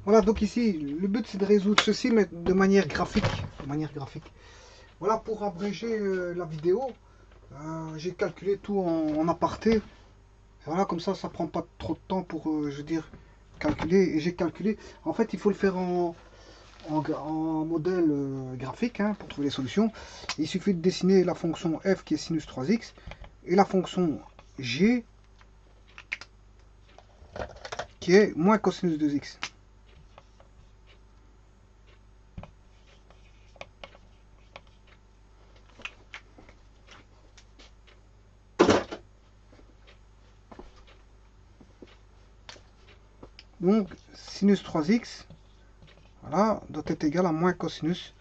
Voilà, donc ici, le but c'est de résoudre ceci, mais de manière graphique. Voilà, pour abréger la vidéo, j'ai calculé tout en aparté. Et voilà, comme ça prend pas trop de temps pour, je veux dire, calculer. Et j'ai calculé, en fait, il faut le faire en modèle graphique hein, pour trouver les solutions. Il suffit de dessiner la fonction f qui est sinus 3x et la fonction g qui est moins cosinus 2x. Donc sinus 3x voilà, doit être égal à moins cosinus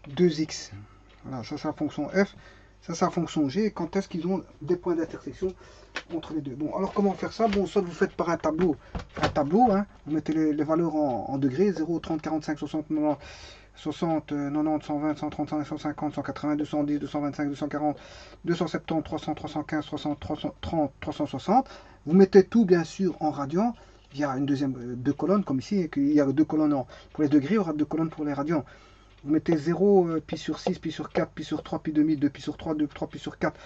2x. Voilà, ça c'est la fonction f, ça c'est la fonction g, et quand est-ce qu'ils ont des points d'intersection entre les deux. Bon, alors comment faire ça? Bon, soit vous faites par un tableau, hein, vous mettez les valeurs en degrés, 0, 30, 45, 60, 90, 60, 90, 120, 135, 150, 180, 210, 225, 240, 270, 300, 315, 330, 360. Vous mettez tout bien sûr en radians. Il y a une deux colonnes comme ici, et qu'il y a deux colonnes pour les degrés, il y aura deux colonnes pour les radians. Vous mettez 0, pi sur 6, pi sur 4, pi sur 3, pi demi, 2 pi sur 3, 2, 3 pi sur 4,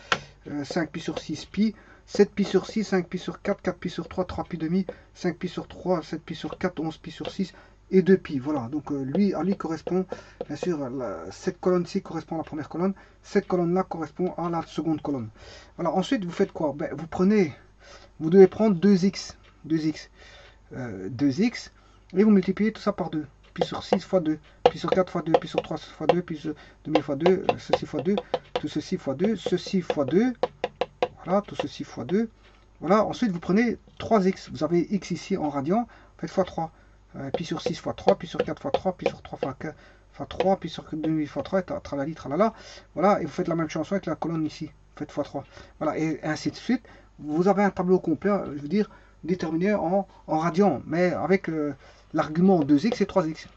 5 pi sur 6, pi, 7 pi sur 6, 5 pi sur 4, 4 pi sur 3, 3 pi demi, 5 pi sur 3, 7 pi sur 4, 11 pi sur 6 et 2 pi. Voilà, donc à lui correspond, bien sûr, cette colonne-ci correspond à la première colonne, cette colonne-là correspond à la seconde colonne. Voilà, ensuite vous faites quoi? Ben, vous devez prendre 2x, 2x, et vous multipliez tout ça par 2. Pi sur 6 fois 2, pi sur 4 fois 2, pi sur 3 fois 2, pi sur demi fois 2, ceci fois 2, tout ceci fois 2, ceci fois 2, voilà, tout ceci fois 2. Voilà, ensuite vous prenez 3x, vous avez x ici en radian, faites fois 3, pi sur 6 fois 3, pi sur 4 fois 3, pi sur 3 fois 4 fois 3, pi sur demi fois 3, et tralali, tralala. Voilà, et vous faites la même chanson avec la colonne ici, faites fois 3. Voilà, et ainsi de suite. Vous avez un tableau complet, je veux dire, déterminé en radians, mais avec l'argument 2x et 3x.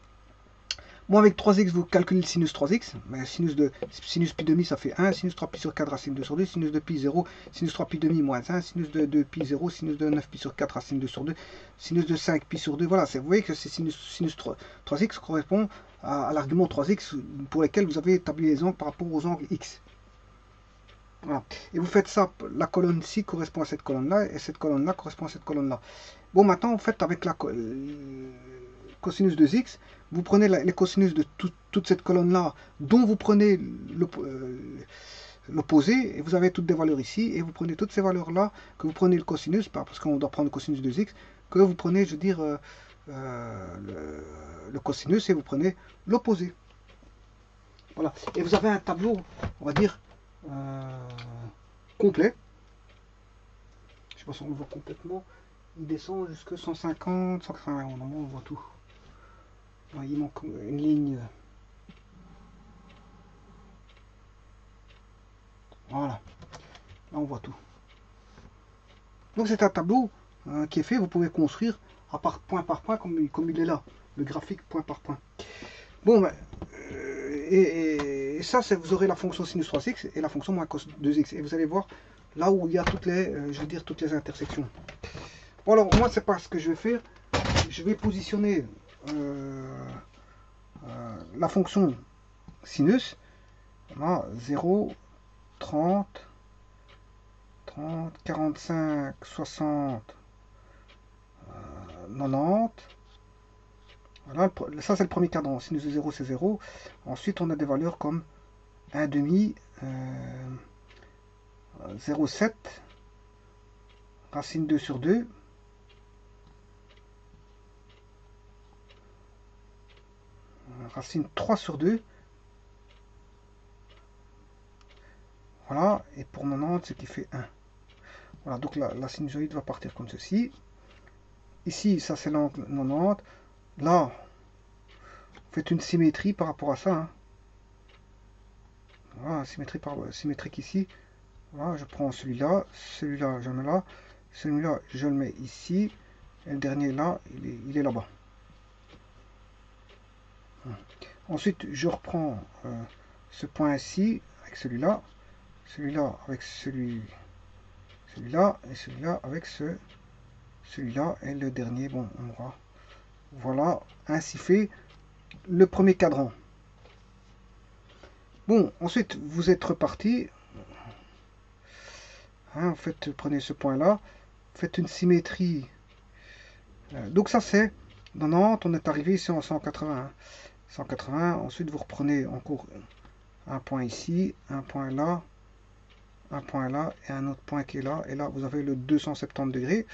Moi, avec 3x, vous calculez le sinus 3x. Mais sinus pi demi, ça fait 1. Sinus 3 pi sur 4, racine 2 sur 2. Sinus de pi 0. Sinus 3 pi demi, moins 1. Sinus de 2 pi 0. Sinus de 9 pi sur 4, racine 2 sur 2. Sinus de 5 pi sur 2. Voilà, vous voyez que c'est sinus 3x correspond à l'argument 3x pour lequel vous avez établi les angles par rapport aux angles x. Voilà. Et vous faites ça, la colonne-ci correspond à cette colonne-là, et cette colonne-là correspond à cette colonne-là. Bon, maintenant, vous faites avec la cosinus de x, vous prenez les cosinus de toute cette colonne-là, dont vous prenez l'opposé, et vous avez toutes des valeurs ici, et vous prenez toutes ces valeurs-là, que vous prenez le cosinus, parce qu'on doit prendre le cosinus de x, que vous prenez, je veux dire, le cosinus, et vous prenez l'opposé. Voilà. Et vous avez un tableau, on va dire, complet. Je sais pas si on le voit complètement. Il descend jusqu'à 150, 180. Normalement, on voit tout. Il manque une ligne. Voilà. Là, on voit tout. Donc, c'est un tableau qui est fait. Vous pouvez construire à part point par point, comme il est là. Le graphique point par point. Bon, ben, et ça, vous aurez la fonction sinus 3x et la fonction moins cos 2x. Et vous allez voir là où il y a toutes les, je veux dire, toutes les intersections. Bon, alors, moi, c'est pas ce que je vais faire. Je vais positionner la fonction sinus. Voilà, 0, 30, 30, 45, 60, 90. Voilà, ça c'est le premier cadran. Sinus de 0 c'est 0. Ensuite on a des valeurs comme 1,5, 0,7, racine 2 sur 2, racine 3 sur 2. Voilà, et pour 90 ce qui fait 1. Voilà, donc la sinusoïde va partir comme ceci. Ici, ça c'est l'angle 90. Là, vous faites une symétrie par rapport à ça. Hein. Voilà, symétrique ici. Voilà, je prends celui-là, celui-là je le mets là, celui-là je le mets ici, et le dernier là, il est là-bas. Ensuite, je reprends ce point-ci avec celui-là, celui-là avec celui-là, et celui-là avec celui-là, et le dernier, bon, on aura Voilà, ainsi fait le premier cadran. Bon, ensuite, vous êtes reparti. Hein, en fait, prenez ce point-là. Faites une symétrie. Donc ça, c'est 90. On est arrivé ici en 180. 180. Ensuite, vous reprenez encore un point ici, un point là, un point là et un autre point qui est là. Et là, vous avez le 270 degrés.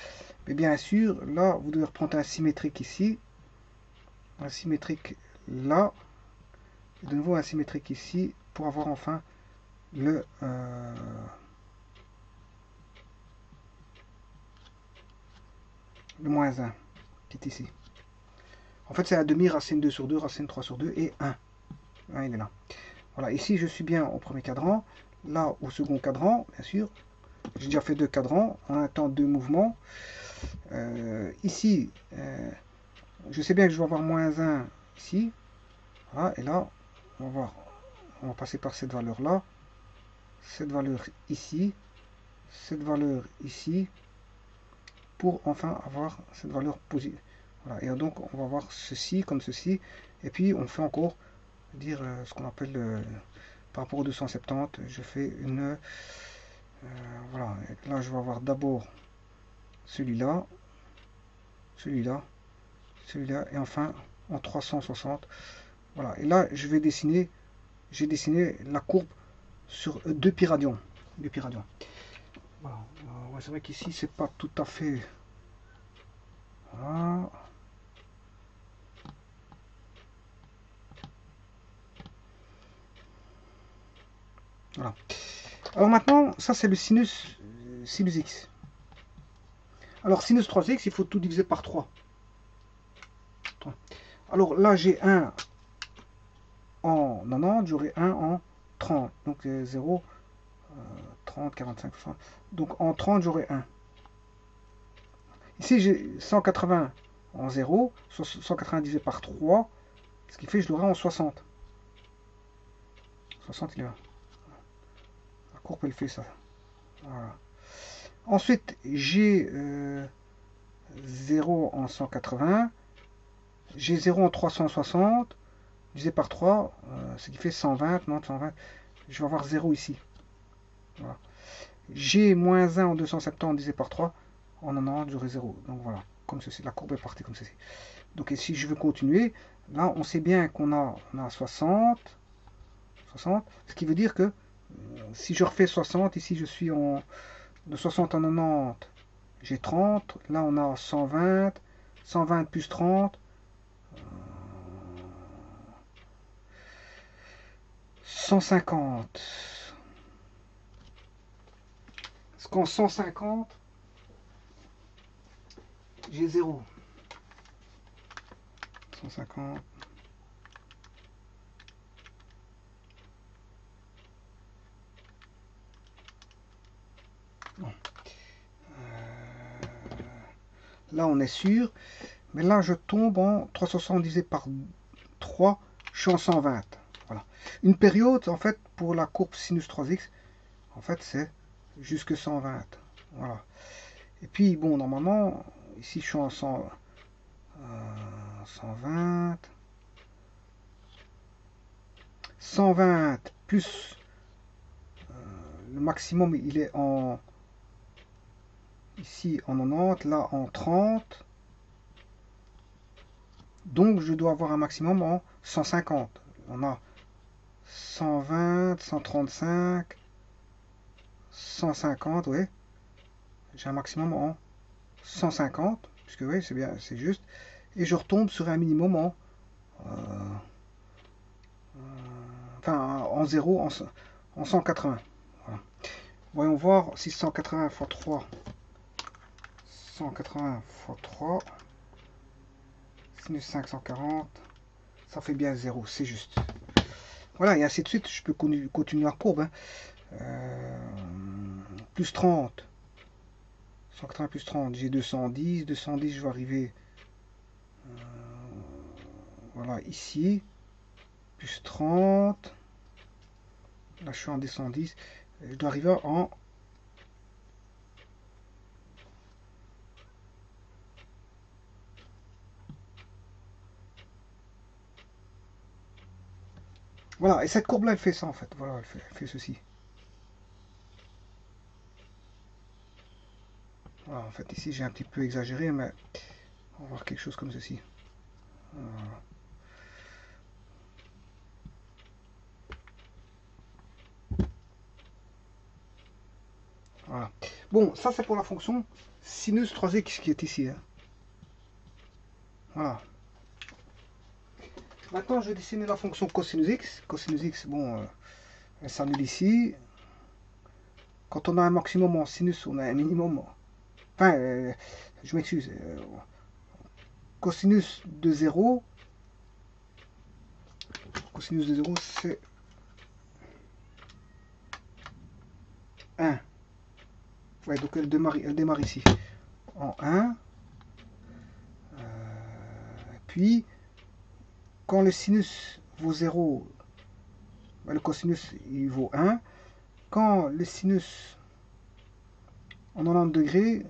Mais bien sûr, là, vous devez reprendre un symétrique ici. Un symétrique là. Et de nouveau un symétrique ici pour avoir enfin le moins 1 qui est ici. En fait, c'est la demi, racine 2 sur 2, racine 3 sur 2 et 1. 1, il est là. Voilà, ici, je suis bien au premier cadran. Là, au second cadran, bien sûr. J'ai déjà fait 2 cadrans. En un temps, 2 mouvements. Ici, je sais bien que je vais avoir moins 1 ici. Voilà, et là, on va voir. On va passer par cette valeur-là. Cette valeur ici. Cette valeur ici. Pour enfin avoir cette valeur positive. Voilà, et donc on va voir ceci comme ceci, et puis on fait encore dire ce qu'on appelle par rapport au 270, je fais une voilà, là je vais avoir d'abord celui-là, celui-là, celui-là, et enfin en 360. Voilà, et là je vais dessiner, j'ai dessiné la courbe sur 2 pyradions. 2 pyradions. Voilà. Ouais, c'est vrai qu'ici c'est pas tout à fait. Voilà. Voilà. Alors maintenant, ça c'est le sinus x. Alors sinus 3x, il faut tout diviser par 3. Alors là, j'ai 1 en 90, j'aurai 1 en 30. Donc 0, 30, 45, 60. Donc en 30, j'aurai 1. Ici, j'ai 180 en 0, 180 divisé par 3, ce qui fait que je l'aurai en 60. 60, il est là. La courbe, elle fait ça. Voilà. Ensuite, j'ai 0 en 180. J'ai 0 en 360. Divisé par 3, ce qui fait 120. Non, 120. Je vais avoir 0 ici. Voilà. J'ai moins 1 en 270 divisé par 3. En 90, j'aurai 0. Donc voilà, comme ceci. La courbe est partie comme ceci. Donc si je veux continuer, là, on sait bien qu'on a 60. 60. Ce qui veut dire que si je refais 60, ici je suis en de 60 en 90, j'ai 30. Là, on a 120. 120 plus 30. 150. Parce qu'en 150, j'ai 0. 150. Bon. Là, on est sûr. Mais là, je tombe en 360 divisé par 3. Je suis en 120. Voilà. Une période, en fait, pour la courbe sinus 3x, en fait, c'est jusque 120. Voilà. Et puis, bon, normalement, ici, je suis en 120. 120 plus le maximum, il est en ici en 90, là en 30. Donc, je dois avoir un maximum en 150. On a 120, 135, 150, oui. J'ai un maximum en 150, puisque oui, c'est bien, c'est juste. Et je retombe sur un minimum en enfin en 0, en 180. Voilà. Voyons voir si 180 x 3, 180 x 3, sinus 540, ça fait bien 0, c'est juste. Voilà, et ainsi de suite, je peux continuer la courbe. Hein. Plus 30, 180 plus 30, j'ai 210, 210, je vais arriver voilà, ici, plus 30, là je suis en 210, je dois arriver en Voilà, et cette courbe-là, elle fait ça en fait. Voilà, elle fait ceci. Voilà, en fait, ici, j'ai un petit peu exagéré, mais on va voir quelque chose comme ceci. Voilà. Voilà. Bon, ça c'est pour la fonction sinus 3x qui est ici. Hein. Voilà. Maintenant, je vais dessiner la fonction cosinus x. Cosinus x, bon, elle s'annule ici. Quand on a un maximum en sinus, on a un minimum. Enfin, je m'excuse. Cosinus de 0. Cosinus de 0, c'est 1. Ouais, donc elle démarre ici en 1. Puis, quand le sinus vaut 0, ben, le cosinus il vaut 1. Quand le sinus en 90 degrés,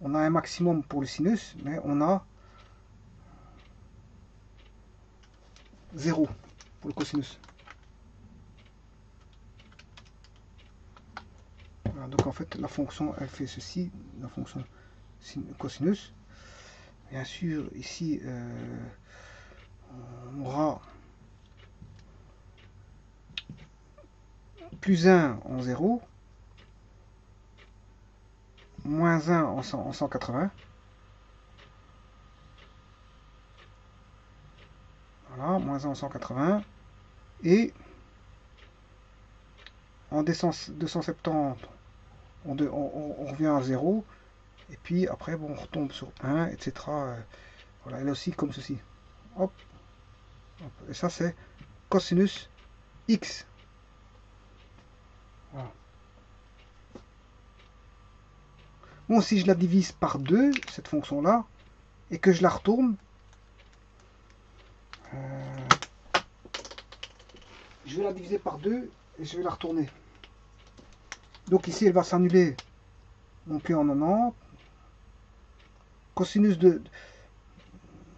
on a un maximum pour le sinus, mais on a 0 pour le cosinus. Voilà, donc en fait, la fonction, elle fait ceci, la fonction cosinus. Bien sûr, ici, on aura plus 1 en 0, moins 1 en 180. Voilà, moins 1 en 180. Et en 270, on revient à 0. Et puis après, bon, on retombe sur 1, etc. Voilà, elle est aussi comme ceci. Hop, hop. Et ça, c'est cosinus x. Voilà. Bon, si je la divise par 2, cette fonction-là, et que je la retourne, je vais la diviser par 2 et je vais la retourner. Donc ici, elle va s'annuler donc en 90. Cosinus de...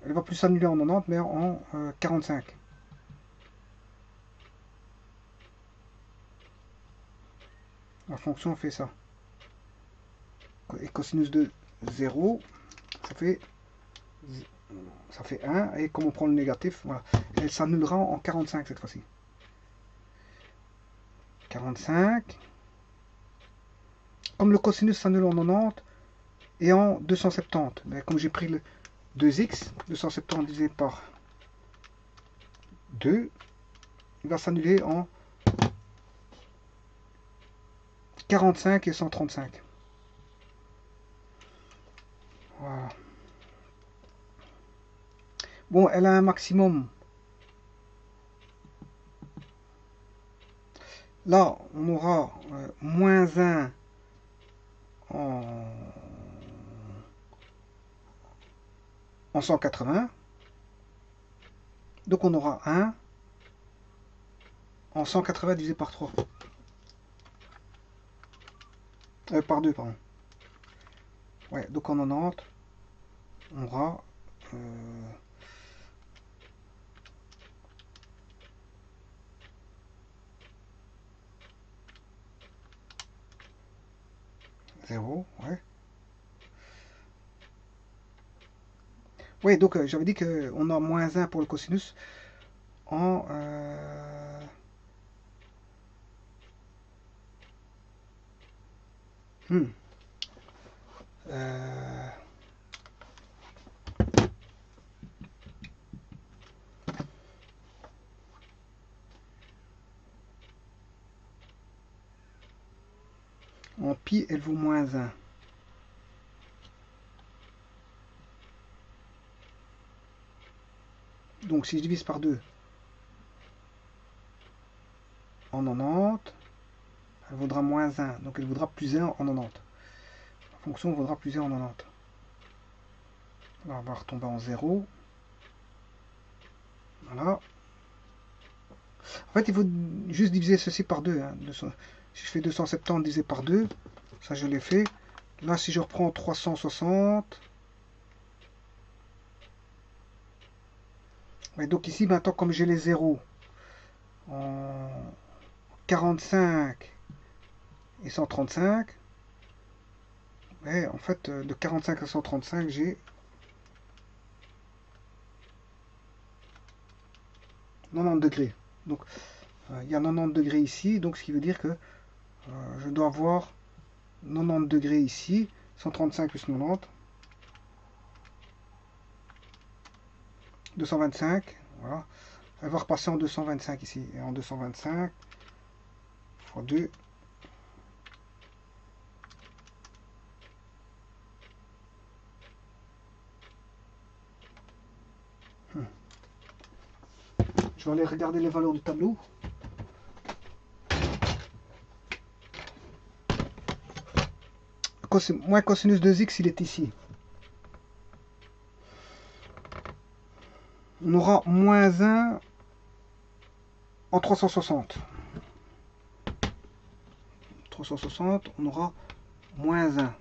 Elle va plus s'annuler en 90, mais en 45. La fonction fait ça. Et cosinus de 0, ça fait 1. Et comme on prend le négatif, voilà. Elle s'annulera en 45 cette fois-ci. 45. Comme le cosinus s'annule en 90 et en 270, mais comme j'ai pris le 2x, 270 divisé par 2, il va s'annuler en 45 et 135. Voilà. Bon, elle a un maximum. Là, on aura moins 1 en 180. Donc on aura 1 en 180 divisé par 3. Par 2, pardon. Ouais, donc en 90, on aura 0, ouais. Oui, donc j'avais dit qu'on a moins 1 pour le cosinus en... en pi, elle vaut moins 1. Donc si je divise par 2 en 90, elle vaudra moins 1. Donc elle vaudra plus 1 en 90. La fonction vaudra plus 1 en 90. Là, on va retomber en 0. Voilà. En fait, il faut juste diviser ceci par 2. Hein. Si je fais 270 divisé par 2, ça je l'ai fait. Là, si je reprends 360... Et donc ici, maintenant, comme j'ai les zéros, en 45 et 135. Et en fait, de 45 à 135, j'ai 90 degrés. Donc, il y a 90 degrés ici, donc ce qui veut dire que je dois avoir 90 degrés ici, 135 plus 90, 225, voilà. Elle va repasser en 225 ici, et en 225, fois 2, je vais aller regarder les valeurs du tableau. Moins cosinus de x, il est ici. On aura moins 1 en 360. 360, on aura moins 1.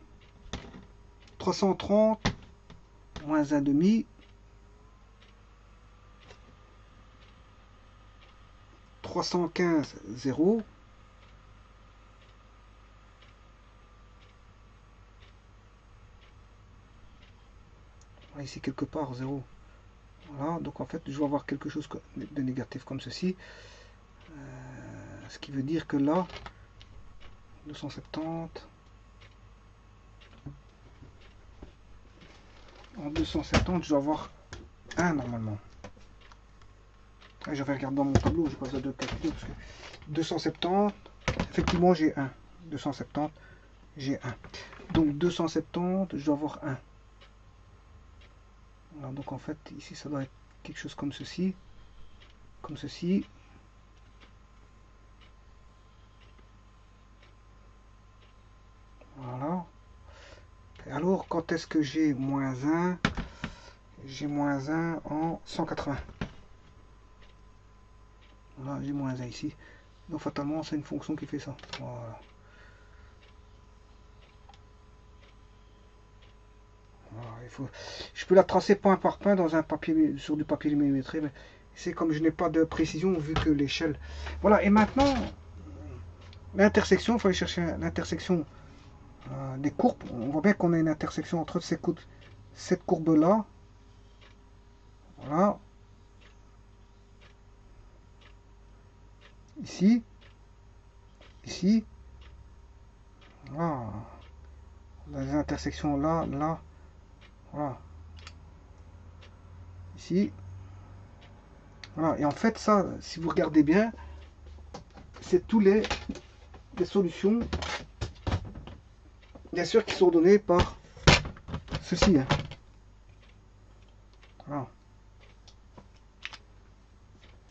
330, moins 1,5. 315, 0. Ici quelque part 0. Voilà, donc en fait je vais avoir quelque chose de négatif comme ceci. Ce qui veut dire que là, 270, en 270 je dois avoir 1 normalement. Je vais regarder dans mon tableau, je n'ai pas besoin de calculer parce que 270, effectivement j'ai 1. 270, j'ai 1. Donc 270, je dois avoir 1. Voilà, donc en fait ici ça doit être quelque chose comme ceci. Comme ceci. Voilà. Et alors quand est-ce que j'ai moins 1? J'ai moins 1 en 180. Voilà, j'ai moins 1 ici. Donc fatalement c'est une fonction qui fait ça. Voilà. Voilà, je peux la tracer point par point dans un papier, sur du papier millimétré, mais c'est comme je n'ai pas de précision vu que l'échelle. Voilà, et maintenant l'intersection, il faut aller chercher l'intersection des courbes. On voit bien qu'on a une intersection entre cette courbe là. Voilà. Ici. Ici. Voilà. Les intersections là, là. Voilà. Ici. Voilà. Et en fait, ça, si vous regardez bien, c'est tous les solutions, bien sûr, qui sont données par ceci. Hein. Voilà.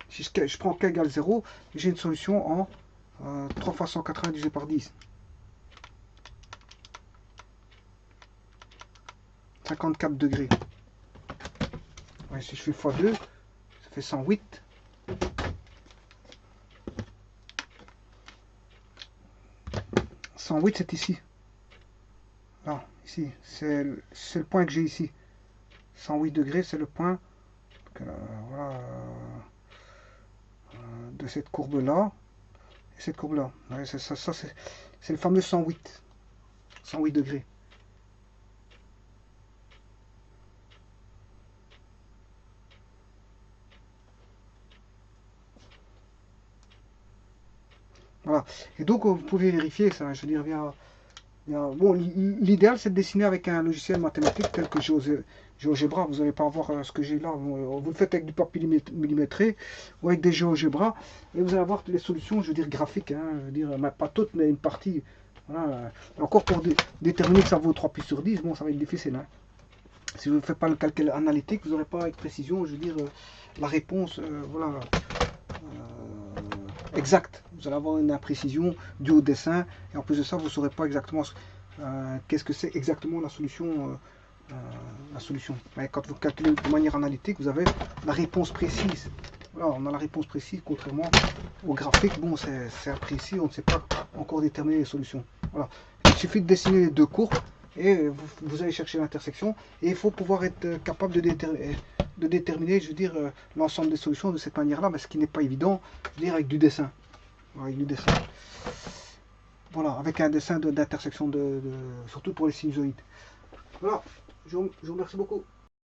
Si je prends k égale 0, j'ai une solution en 3 fois 180 divisé par 10. 54 degrés. Ouais, si je fais x2, ça fait 108. C'est ici. Là, ici. C'est le point que j'ai ici. 108 degrés, c'est le point que, voilà, de cette courbe-là. Et cette courbe-là. Ouais, ça c'est le fameux 108. 108 degrés. Voilà. Et donc, vous pouvez vérifier ça. Je veux dire, bon, l'idéal, c'est de dessiner avec un logiciel mathématique tel que GeoGebra. Vous n'allez pas avoir ce que j'ai là. Vous le faites avec du papier millimétré ou avec des GeoGebra. Et vous allez avoir les solutions, je veux dire, graphiques. Hein, je veux dire, pas toutes, mais une partie. Voilà. Encore pour déterminer que ça vaut 3 pi sur 10, bon, ça va être difficile. Hein. Si vous ne faites pas le calcul analytique, vous n'aurez pas avec précision, je veux dire, la réponse, voilà. Exact. Vous allez avoir une imprécision due au dessin et en plus de ça vous ne saurez pas exactement qu'est-ce que c'est exactement la solution. Mais quand vous calculez de manière analytique, vous avez la réponse précise. Voilà, on a la réponse précise contrairement au graphique. Bon, c'est imprécis, on ne sait pas encore déterminer les solutions. Voilà. Il suffit de dessiner les deux courbes et vous allez chercher l'intersection et il faut pouvoir être capable de déterminer, je veux dire, l'ensemble des solutions de cette manière-là, mais ce qui n'est pas évident, je veux dire, avec du dessin. Avec du dessin. Voilà, avec un dessin d'intersection, surtout pour les sinusoïdes. Voilà, je vous remercie beaucoup.